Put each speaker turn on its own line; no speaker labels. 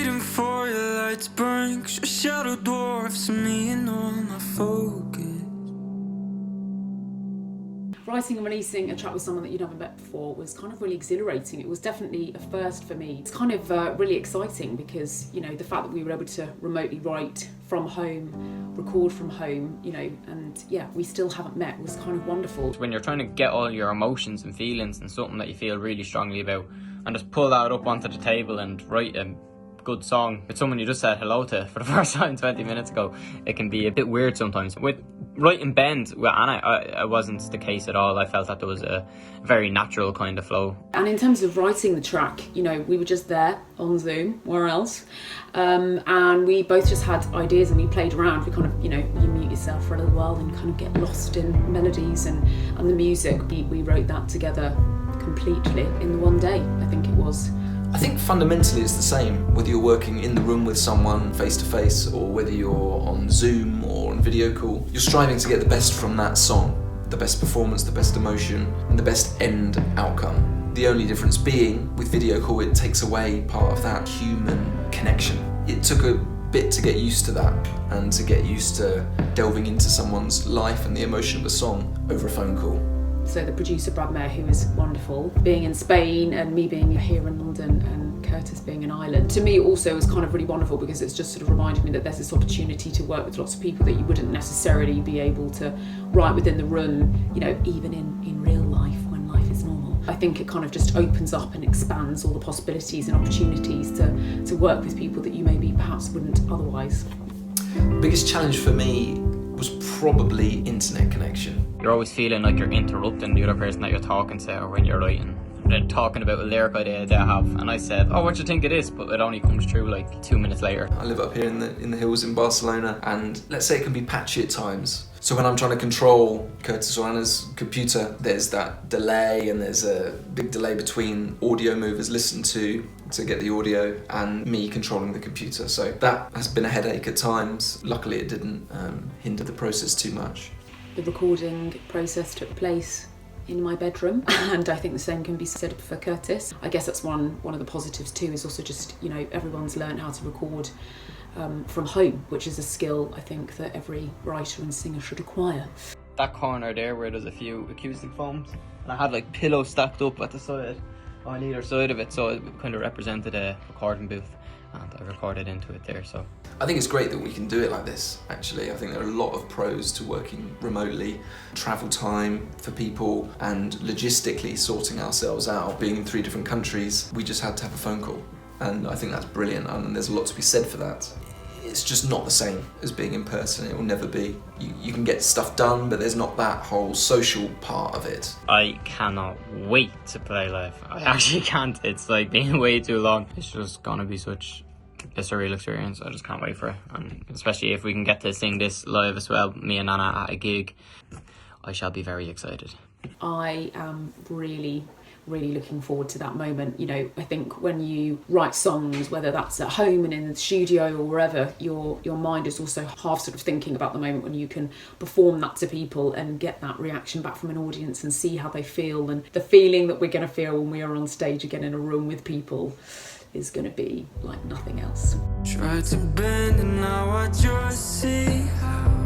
waiting for your lights burn, 'cause your shadow dwarfs me and all my focus.
Writing and releasing a track with someone that you'd never met before was kind of really exhilarating. It was definitely a first for me. It's kind of really exciting because, you know, the fact that we were able to remotely write from home, record from home, you know, and yeah, we still haven't met was kind of wonderful.
When you're trying to get all your emotions and feelings and something that you feel really strongly about and just pull that up onto the table and write a good song with someone you just said hello to for the first time 20 minutes ago, it can be a bit weird sometimes. With writing Bend with Anna, it wasn't the case at all. I felt that there was a very natural kind of flow.
And in terms of writing the track, you know, we were just there on Zoom, where else? And we both just had ideas and we played around. We kind of, you know, you mute yourself for a little while and kind of get lost in melodies and the music. We wrote that together completely in the one day, I think it was.
I think fundamentally it's the same, whether you're working in the room with someone face to face or whether you're on Zoom or on video call. You're striving to get the best from that song, the best performance, the best emotion, and the best end outcome. The only difference being, with video call, it takes away part of that human connection. It took a bit to get used to that and to get used to delving into someone's life and the emotion of a song over a phone call.
So the producer, Brad Mair, who is wonderful, being in Spain and me being here in London and Curtis being in Ireland, to me also was kind of really wonderful because it's just sort of reminded me that there's this opportunity to work with lots of people that you wouldn't necessarily be able to write within the room, you know, even in real life when life is normal. I think it kind of just opens up and expands all the possibilities and opportunities to work with people that you maybe perhaps wouldn't otherwise.
Biggest challenge for me was probably internet connection.
You're always feeling like you're interrupting the other person that you're talking to, or when you're writing. They're talking about a lyric idea they have, and I said, "Oh, what do you think it is?" But it only comes through like 2 minutes later.
I live up here in the hills in Barcelona, and let's say it can be patchy at times. So when I'm trying to control Curtis or Anna's computer, there's that delay, and there's a big delay between audio movers listen to get the audio and me controlling the computer. So that has been a headache at times. Luckily it didn't hinder the process too much.
The recording process took place in my bedroom, and I think the same can be said for Curtis. I guess that's one of the positives too, is also just, you know, everyone's learned how to record from home, which is a skill I think that every writer and singer should acquire.
That corner there where there's a few acoustic foams, and I had like pillows stacked up at the side, on either side of it, so it kind of represented a recording booth, and I recorded into it there. So
I think it's great that we can do it like this, actually. I think there are a lot of pros to working remotely. Travel time for people and logistically sorting ourselves out. Being in 3 different countries, we just had to have a phone call. And I think that's brilliant, and there's a lot to be said for that. It's just not the same as being in person. It will never be. You can get stuff done, but there's not that whole social part of it.
I cannot wait to play live. I actually can't. It's like been way too long. It's just gonna be such a surreal experience. I just can't wait for it, and especially if we can get to sing this live as well, me and Anna at a gig, I shall be very excited.
I am really looking forward to that moment. You know, I think when you write songs, whether that's at home and in the studio or wherever, your mind is also half sort of thinking about the moment when you can perform that to people and get that reaction back from an audience and see how they feel, and the feeling that we're going to feel when we are on stage again in a room with people is going to be like nothing else.
Tried to bend and now I just see how